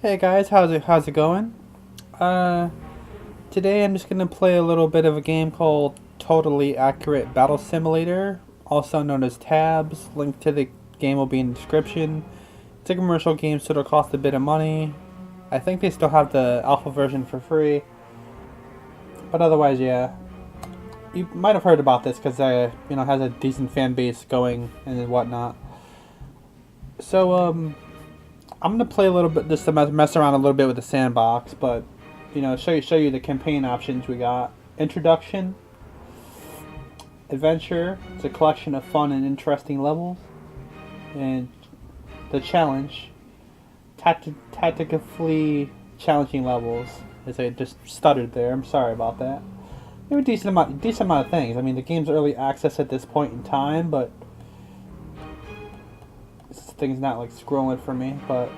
Hey guys, how's it going? Uh, Today I'm just gonna play a little bit of a game called Totally Accurate Battle Simulator, also known as Tabs. Link to the game will be in the description. It's a commercial game, so it'll cost a bit of money. I think they still have the alpha version for free, but otherwise, yeah. You might have heard about this because has a decent fan base going and whatnot. So I'm gonna play a little bit, just to mess around a little bit with the sandbox, but show you the campaign options we got. Introduction, adventure. It's a collection of fun and interesting levels, and the challenge, tactically challenging levels. As I just stuttered there, I'm sorry about that. There were decent amount of things. I mean, the game's early access at this point in time, but this thing's not like scrolling for me, but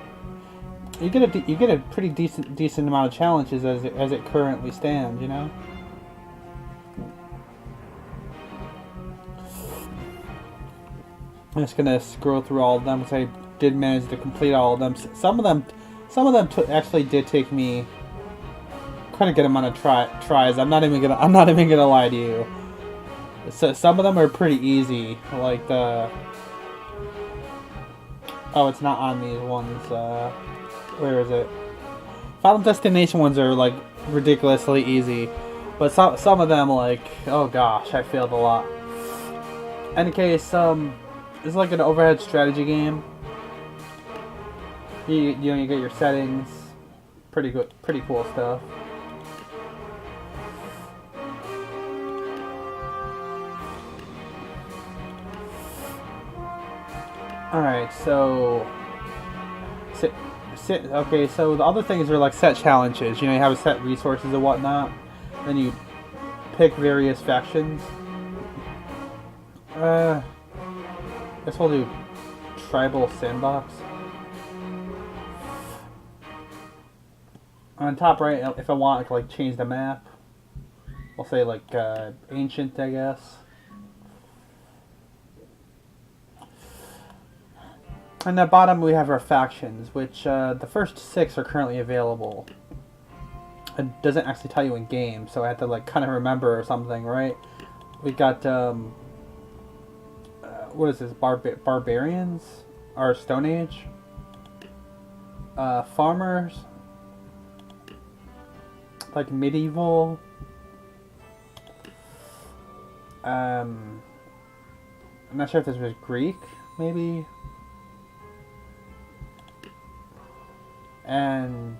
you get a pretty decent amount of challenges as it currently stands. I'm just gonna scroll through all of them because I did manage to complete all of them. Some of them actually did take me quite a good amount of tries. I'm not even gonna lie to you. So some of them are pretty easy, like the. Oh, it's not on these ones. Where is it? Final Destination ones are like ridiculously easy, but some of them, like, oh gosh, I failed a lot. In any case, it's like an overhead strategy game. You get your settings, pretty good, pretty cool stuff. All right, so. Okay, so the other things are like set challenges. You have a set resources and whatnot. Then you pick various factions. I guess we'll do tribal sandbox. On top right, if I want, I can like change the map. We'll say like ancient, I guess. On the bottom, we have our factions, which the first 6 are currently available. It doesn't actually tell you in game, so I have to like kind of remember or something, right? We got what is this? Barbarians or Stone Age? Farmers, like medieval. I'm not sure if this was Greek, maybe. And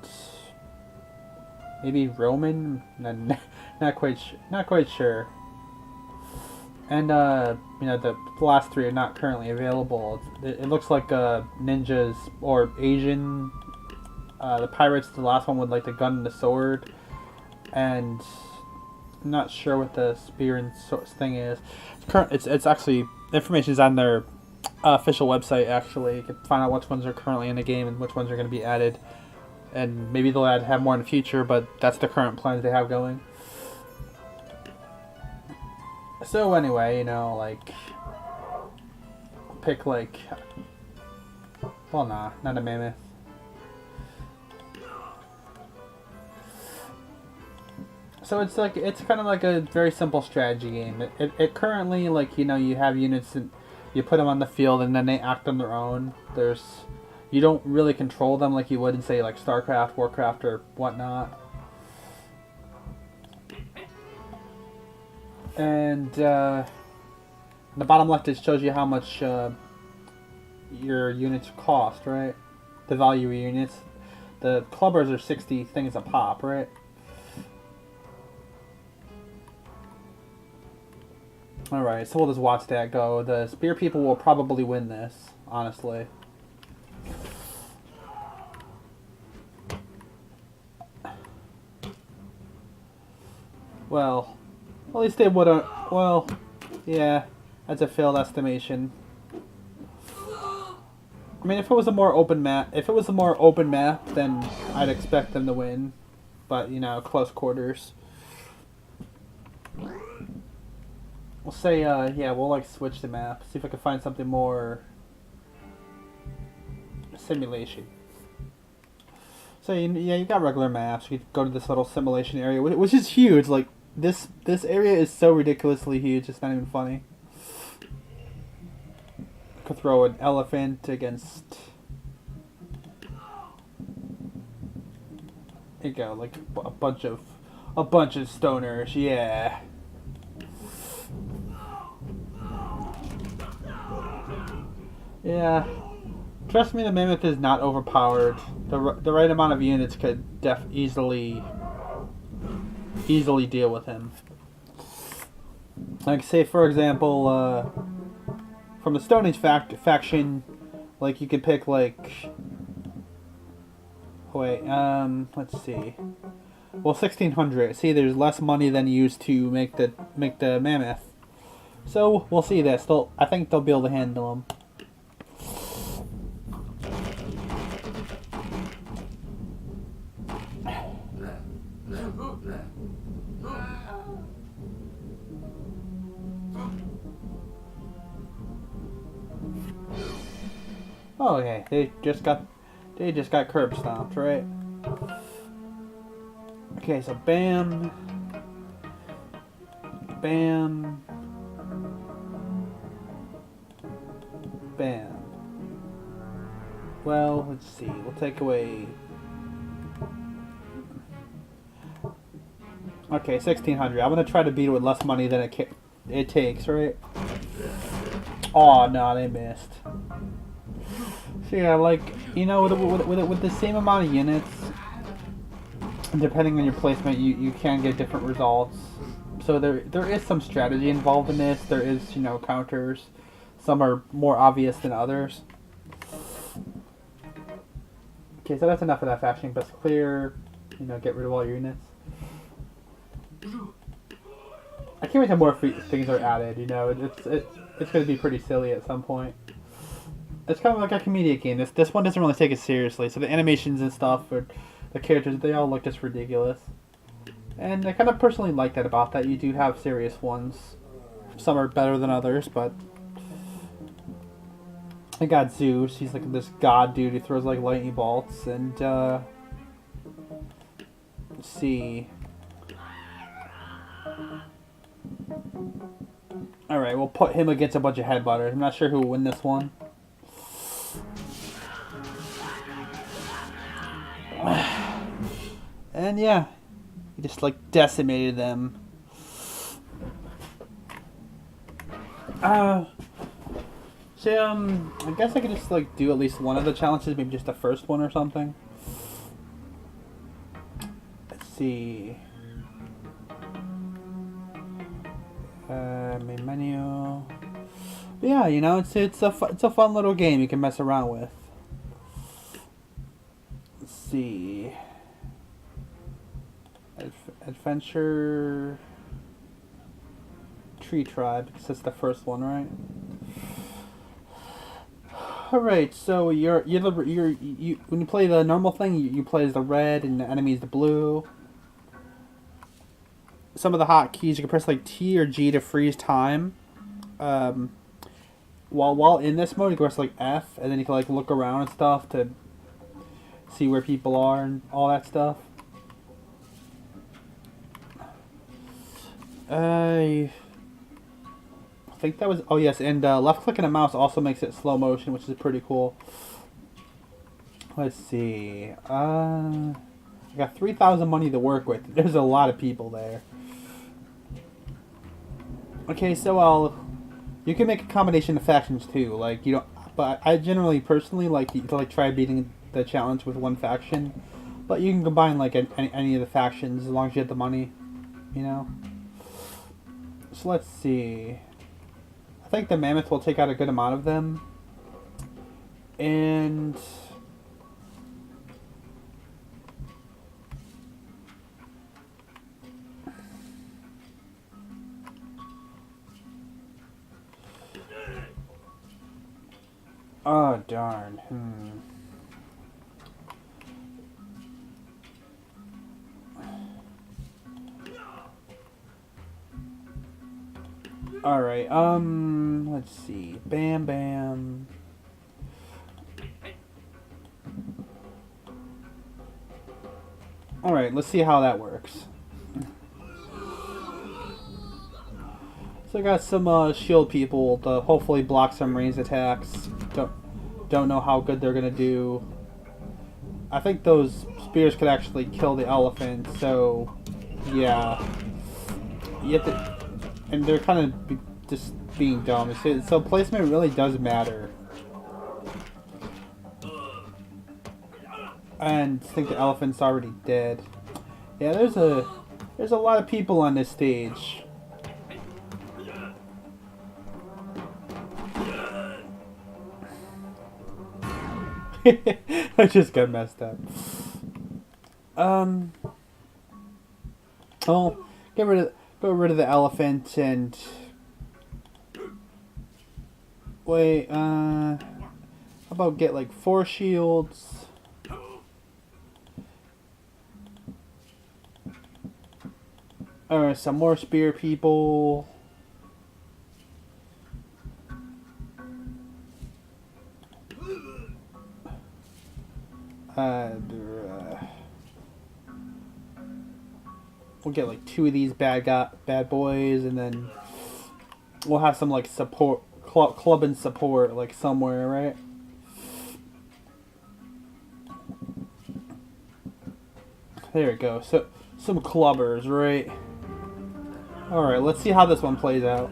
maybe Roman, not quite sure. And the last 3 are not currently available. It looks like ninjas or Asian. The pirates, the last one with like the gun and the sword, and I'm not sure what the spear and thing is. It's actually information is on their official website. Actually, you can find out which ones are currently in the game and which ones are going to be added, and maybe they'll have more in the future, but that's the current plans they have going. So anyway, like pick like, well, not a mammoth. So it's kind of like a very simple strategy game. It currently, like, you have units and you put them on the field and then they act on their own. You don't really control them like you would in, say, like StarCraft, Warcraft, or whatnot. And the bottom left, it shows you how much your units cost, right? The value of your units. The clubbers are 60 things a pop, right? Alright, so we'll just watch that go. The spear people will probably win this, honestly. Well, at least they wouldn't. Well, yeah, that's a failed estimation. I mean, if it was a more open map, then I'd expect them to win. But close quarters. We'll say, yeah, we'll like switch the map. See if I can find something more simulation. So yeah, you got regular maps. You could go to this little simulation area, which is huge. Like this area is so ridiculously huge. It's not even funny. Could throw an elephant against. There you go, like a bunch of stoners. Yeah. Yeah. Trust me, the mammoth is not overpowered. The right amount of units could easily deal with him. Like say for example, from the Stone Age faction, like you could pick like. Wait, let's see. Well, 1600. See, there's less money than used to make the mammoth. So we'll see this. I think they'll be able to handle them. Oh, okay. They just got curb stomped, right? Okay, so bam, bam, bam. Well, let's see. We'll take away. Okay, 1600. I'm gonna try to beat it with less money than it takes, right? Oh no, they missed. So yeah, like you know, with the same amount of units, depending on your placement, you can get different results. So there is some strategy involved in this. There is counters. Some are more obvious than others. Okay, so that's enough of that faction. Best clear. Get rid of all your units. I can't wait till more things are added. It's going to be pretty silly at some point. It's kind of like a comedic game. This one doesn't really take it seriously. So the animations and stuff, or the characters, they all look just ridiculous. And I kind of personally like that about that. You do have serious ones. Some are better than others, but I got Zeus. He's like this god dude who throws like lightning bolts. And let's see. Alright, we'll put him against a bunch of headbutters. I'm not sure who will win this one. And yeah, he just like decimated them. So I guess I could just like do at least one of the challenges, maybe just the first one or something. Let's see. Main menu. But yeah, it's a fun little game you can mess around with. Let's see. Adventure Tree Tribe, because that's the first one, right? All right, so when you play the normal thing, you play as the red and the enemy is the blue. Some of the hotkeys, you can press like T or G to freeze time. While in this mode, you can press like F, and then you can like look around and stuff to see where people are and all that stuff. I think that was. Oh yes, and left clicking a mouse also makes it slow motion, which is pretty cool. Let's see. I got 3,000 money to work with. There's a lot of people there. Okay, so you can make a combination of factions too. Like but I generally personally like to try beating the challenge with one faction. But you can combine like any of the factions as long as you have the money, So let's see. I think the mammoth will take out a good amount of them. And oh darn. Alright, let's see. Bam, bam. Alright, let's see how that works. So I got some shield people to hopefully block some ranged attacks. Don't know how good they're gonna do. I think those spears could actually kill the elephant, so yeah. You have to, and they're kind of just being dumb. So placement really does matter. And I think the elephant's already dead. Yeah, there's a lot of people on this stage. I just got messed up. Well, go rid of the elephant and wait. How about get like 4 shields? Or some more spear people. We'll get like 2 of these bad boys, and then we'll have some like support club and support like somewhere, right? There we go. So some clubbers, right? All right, let's see how this one plays out.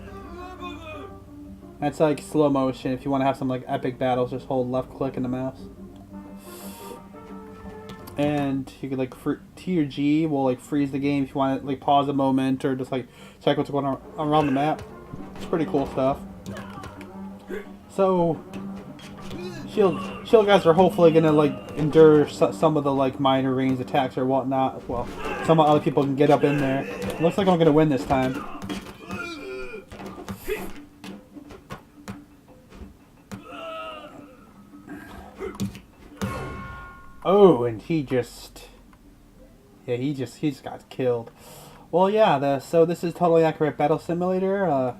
That's like slow motion. If you want to have some like epic battles, just hold left click in the mouse. And you could like T or G will like freeze the game if you want to like pause a moment or just like check what's going on around the map. It's pretty cool stuff. So shield guys are hopefully gonna like endure some of the like minor ranged attacks or whatnot. Well, some other people can get up in there. Looks like I'm gonna win this time. Oh, and he just got killed. Well, yeah. So this is Totally Accurate Battle Simulator.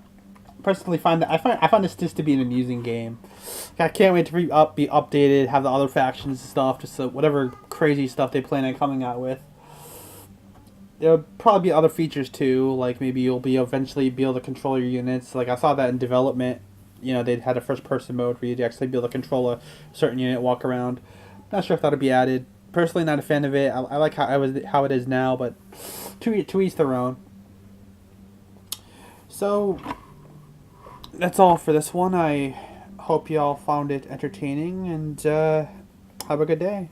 Personally, I find this just to be an amusing game. I can't wait to be updated, have the other factions and stuff, just so whatever crazy stuff they plan on coming out with. There'll probably be other features too, like maybe you'll eventually be able to control your units. Like I saw that in development. You know, they had a first-person mode where you'd actually be able to control a certain unit, walk around. Not sure if that'll be added. Personally, not a fan of it. I like how it is now, but to each their own. So that's all for this one. I hope y'all found it entertaining, and have a good day.